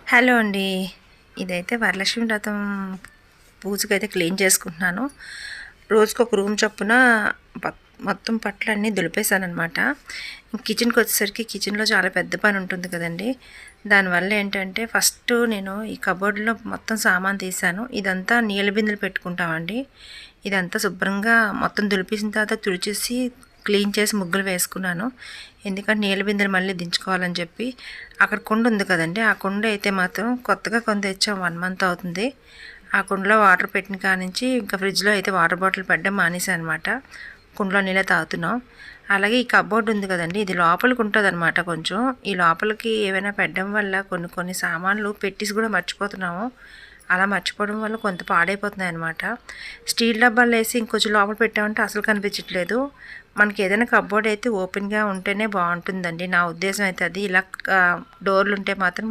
Hello అండి. ఇదైతే వరలక్ష్మి వ్రతం పూజకైతే క్లీన్ చేసుకుంటున్నాను. రోజుకొక రూమ్ చొప్పున మొత్తం పట్లన్నీ దులిపేశాననమాట. కిచెన్కి వచ్చేసరికి కిచెన్లో చాలా పెద్ద పని ఉంటుంది కదండి. దానివల్ల ఏంటంటే ఫస్ట్ నేను ఈ కబోర్డ్లో మొత్తం సామాన్ తీసాను. ఇదంతా నీళ్ళ బిందెలు పెట్టుకుంటామండి. ఇదంతా శుభ్రంగా మొత్తం దులిపేసిన తర్వాత తుడిచేసి క్లీన్ చేసి ముగ్గులు వేసుకున్నాను. ఎందుకంటే నీళ్ళ బిందెలు మళ్ళీ దించుకోవాలని చెప్పి. అక్కడ కుండ ఉంది కదండి, ఆ కుండ అయితే మాత్రం కొత్తగా కొని తెచ్చాం, 1 మంత్ అవుతుంది. ఆ కుండలో వాటర్ పెట్టిన కానించి ఇంకా ఫ్రిడ్జ్లో అయితే వాటర్ బాటిల్ పెట్టడం మానేసాను అనమాట. కుండలో నీళ్ళే తాగుతున్నాం. అలాగే ఈ కబోర్డ్ ఉంది కదండి, ఇది లోపలికి ఉంటుంది అనమాట. కొంచెం ఈ లోపలికి ఏమైనా పెట్టడం వల్ల కొన్ని సామాన్లు పెట్టేసి కూడా మర్చిపోతున్నాము. అలా మర్చిపోవడం వల్ల కొంత పాడైపోతున్నాయి అనమాట. స్టీల్ డబ్బాలు వేసి ఇంకొంచెం లోపల పెట్టామంటే అసలు కనిపించట్లేదు. మనకి ఏదైనా కబోర్డ్ అయితే ఓపెన్గా ఉంటేనే బాగుంటుందండి, నా ఉద్దేశం అయితే అది. ఇలా డోర్లు ఉంటే మాత్రం